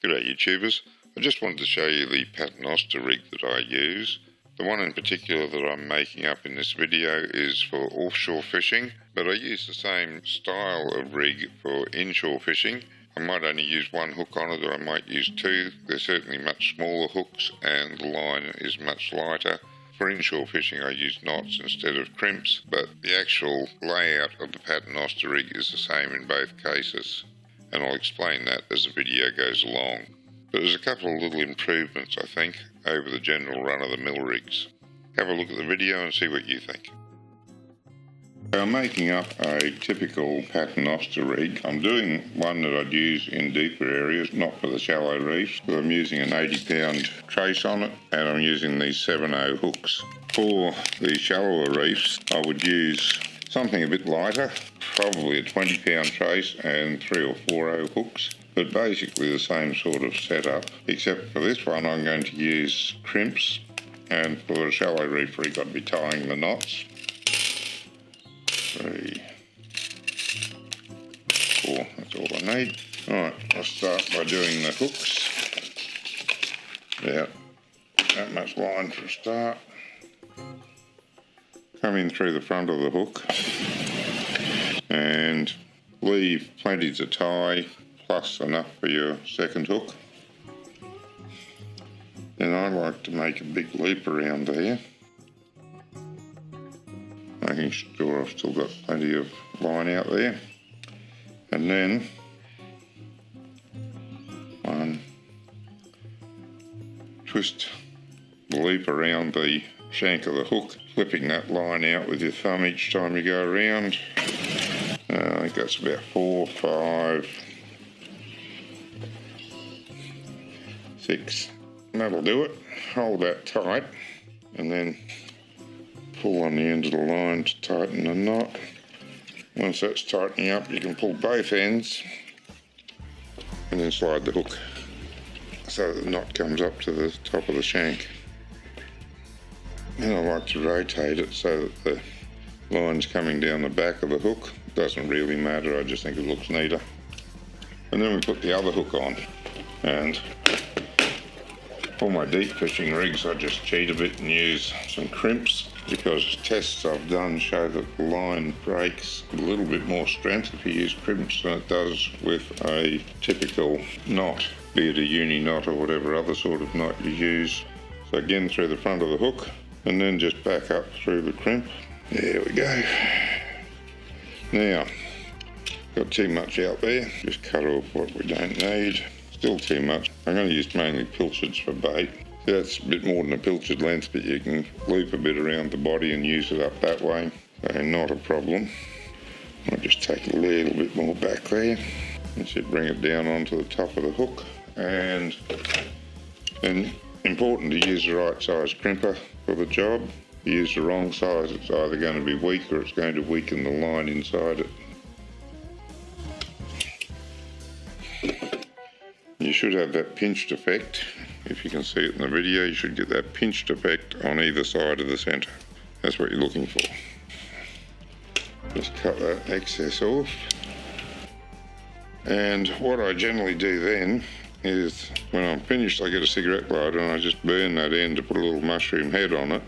G'day YouTubers, I just wanted to show you the Paternoster rig that I use. The one in particular that I'm making up in this video is for offshore fishing, but I use the same style of rig for inshore fishing. I might only use one hook on it, or I might use two. They're certainly much smaller hooks and the line is much lighter. For inshore fishing I use knots instead of crimps, but the actual layout of the Paternoster rig is the same in both cases, and I'll explain that as the video goes along. But there's a couple of little improvements I think over the general run-of-the-mill rigs. Have a look at the video and see what you think. I'm making up a typical Paternoster rig. I'm doing one that I'd use in deeper areas, not for the shallow reefs. But I'm using an 80-pound trace on it, and I'm using these 7/0 hooks. For the shallower reefs, I would use something a bit lighter, probably a 20-pound trace and 3 or 4/0 hooks, but basically the same sort of setup, except for this one I'm going to use crimps, and for a shallow reef rig I'd be tying the knots. 3, 4, that's all I need. Alright, I'll start by doing the hooks. About that much line for a start. Come in through the front of the hook and leave plenty to tie, plus enough for your second hook. Then I like to make a big loop around there, making sure I've still got plenty of line out there. And then twist the loop around the shank of the hook, flipping that line out with your thumb each time you go around. I think that's about 4, 5, 6. That'll do it. Hold that tight and then pull on the end of the line to tighten the knot. Once that's tightening up, you can pull both ends and then slide the hook so that the knot comes up to the top of the shank. And I like to rotate it so that the line's coming down the back of the hook. It doesn't really matter, I just think it looks neater. And then we put the other hook on, and for my deep fishing rigs I just cheat a bit and use some crimps, because tests I've done show that the line breaks with a little bit more strength if you use crimps than it does with a typical knot, be it a uni knot or whatever other sort of knot you use. So again through the front of the hook and then just back up through the crimp. There we go. Now, got too much out there, just cut off what we don't need. Still too much. I'm going to use mainly pilchards for bait. That's a bit more than a pilchard length, but you can loop a bit around the body and use it up that way, so not a problem. I'll just take a little bit more back there. And should bring it down onto the top of the hook. And then important to use the right size crimper for the job. If you use the wrong size, it's either going to be weak or it's going to weaken the line inside it. You should have that pinched effect. If you can see it in the video, you should get that pinched effect on either side of the centre. That's what you're looking for. Just cut that excess off. And what I generally do then is, when I'm finished, I get a cigarette lighter and I just burn that end to put a little mushroom head on it,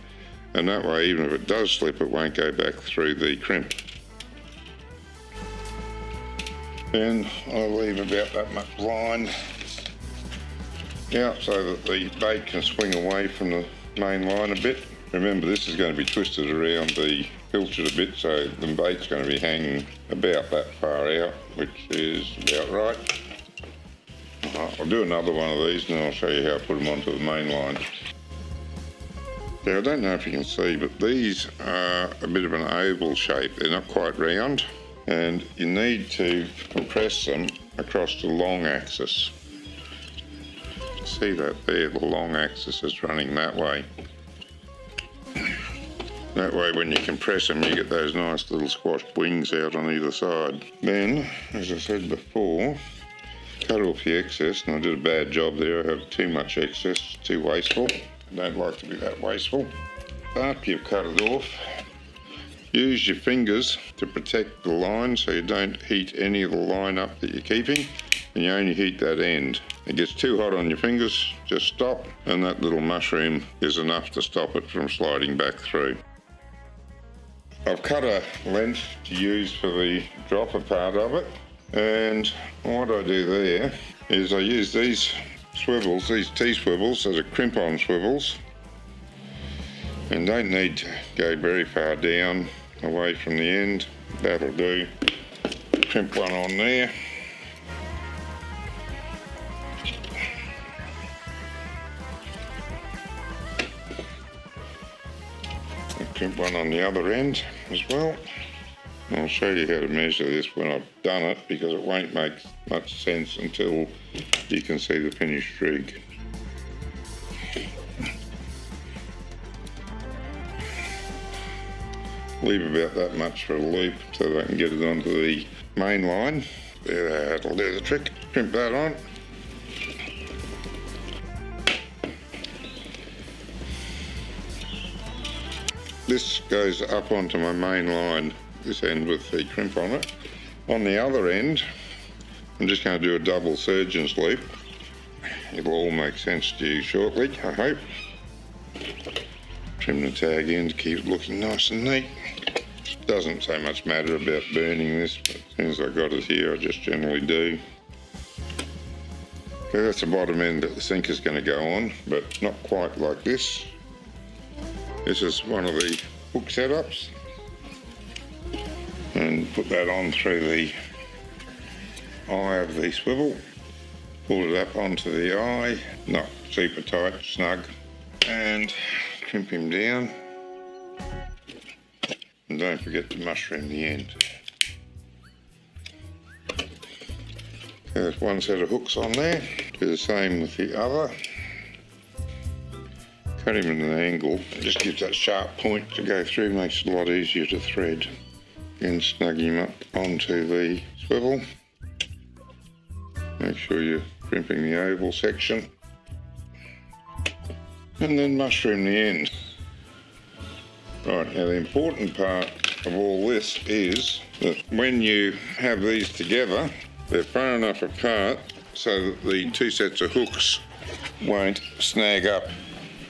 and that way even if it does slip it won't go back through the crimp. Then I'll leave about that much line out so that the bait can swing away from the main line a bit. Remember, this is going to be twisted around the pilchard a bit, so the bait's going to be hanging about that far out, which is about right. I'll do another one of these and then I'll show you how I put them onto the main line. Now, I don't know if you can see, but these are a bit of an oval shape. They're not quite round, and you need to compress them across the long axis. See that there, the long axis is running that way. That way when you compress them you get those nice little squashed wings out on either side. Then, as I said before, cut off the excess, and I did a bad job there. I had too much excess, too wasteful. I don't like to be that wasteful. After you've cut it off, use your fingers to protect the line so you don't heat any of the line up that you're keeping, and you only heat that end. it gets too hot on your fingers, just stop, and that little mushroom is enough to stop it from sliding back through. I've cut a length to use for the dropper part of it, and what I do there is I use these swivels, these T-swivels, as a crimp-on swivels, and don't need to go very far down away from the end. That'll do. Crimp one on there. And crimp one on the other end as well. I'll show you how to measure this when I've done it, because it won't make much sense until you can see the finished rig. Leave about that much for a loop so that I can get it onto the main line. There, that'll do the trick. Crimp that on. This goes up onto my main line, this end with the crimp on it. On the other end, I'm just going to do a double surgeon's loop. It'll all make sense to you shortly, I hope. Trim the tag end to keep it looking nice and neat. Doesn't so much matter about burning this, but as soon as I got it here, I just generally do. Okay, that's the bottom end that the sink is going to go on, but not quite like this. This is one of the hook setups, and put that on through the eye of the swivel. Pull it up onto the eye, not super tight, snug, and crimp him down. And don't forget to mushroom the end. There's one set of hooks on there. Do the same with the other. Cut him at an angle. It just gives that sharp point to go through, makes it a lot easier to thread. Then snug him up onto the swivel. Make sure you're crimping the oval section. And then mushroom the end. Right, now the important part of all this is that when you have these together, they're far enough apart so that the two sets of hooks won't snag up.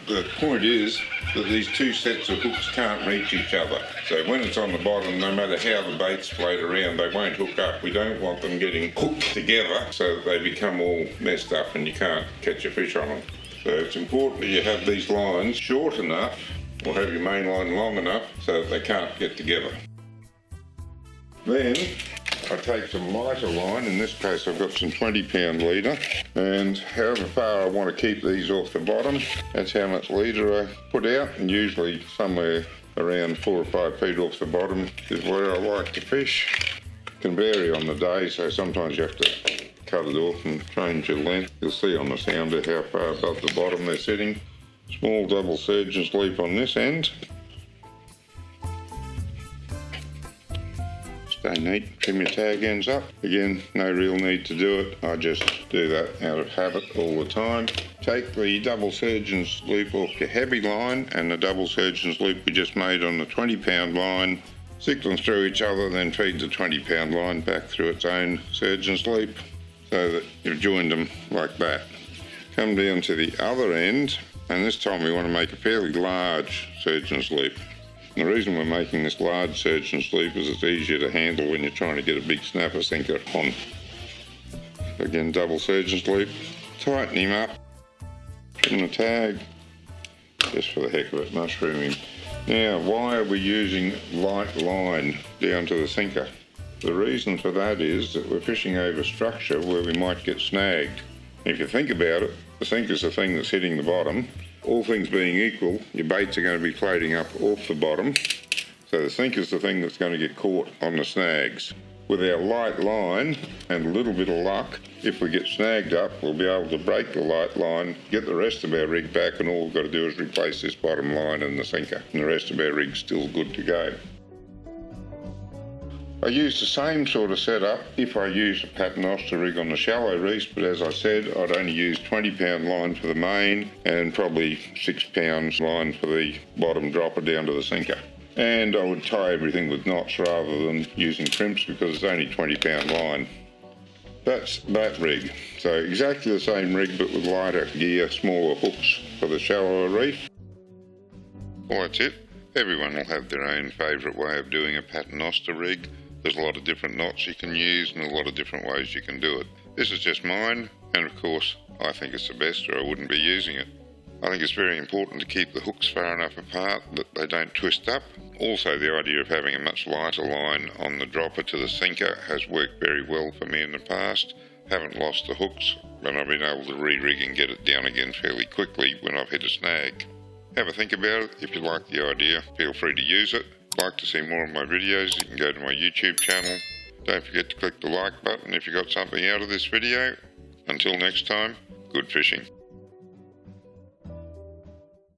The point is that these two sets of hooks can't reach each other. So when it's on the bottom, no matter how the baits float around, they won't hook up. We don't want them getting hooked together so that they become all messed up and you can't catch a fish on them. So it's important that you have these lines short enough, or have your main line long enough so that they can't get together. Then I take some lighter line, in this case I've got some 20-pound leader, and however far I want to keep these off the bottom, that's how much leader I put out, and usually somewhere around 4 or 5 feet off the bottom is where I like to fish. It can vary on the day, so sometimes you have to cut it off and change your length. You'll see on the sounder how far above the bottom they're sitting. Small double surgeon's loop on this end. Stay neat, trim your tag ends up. Again, no real need to do it. I just do that out of habit all the time. Take the double surgeon's loop off your heavy line and the double surgeon's loop we just made on the 20-pound line. Stick them through each other, then feed the 20-pound line back through its own surgeon's loop so that you've joined them like that. Come down to the other end, and this time we want to make a fairly large surgeon's loop. And the reason we're making this large surgeon's loop is it's easier to handle when you're trying to get a big snapper sinker on. Again, double surgeon's loop, tighten him up, trim the tag, just for the heck of it, mushroom him. Now, why are we using light line down to the sinker? The reason for that is that we're fishing over structure where we might get snagged. If you think about it, the sinker's the thing that's hitting the bottom. All things being equal, your baits are going to be floating up off the bottom, so the sinker's the thing that's going to get caught on the snags. With our light line and a little bit of luck, if we get snagged up, we'll be able to break the light line, get the rest of our rig back, and all we've got to do is replace this bottom line and the sinker, and the rest of our rig's still good to go. I use the same sort of setup if I use a Paternoster rig on the shallow reefs, but as I said, I'd only use 20-pound line for the main and probably 6 pounds line for the bottom dropper down to the sinker. And I would tie everything with knots rather than using crimps because it's only 20-pound line. That's that rig. So exactly the same rig but with lighter gear, smaller hooks for the shallower reef. Well, that's it. Everyone will have their own favourite way of doing a Paternoster rig. There's a lot of different knots you can use and a lot of different ways you can do it. This is just mine, and of course I think it's the best or I wouldn't be using it. I think it's very important to keep the hooks far enough apart that they don't twist up. Also, the idea of having a much lighter line on the dropper to the sinker has worked very well for me in the past. Haven't lost the hooks, and I've been able to re-rig and get it down again fairly quickly when I've hit a snag. Have a think about it. If you like the idea, feel free to use it. If you'd like to see more of my videos, you can go to my YouTube channel. Don't forget to click the like button if you got something out of this video. Until next time, good fishing.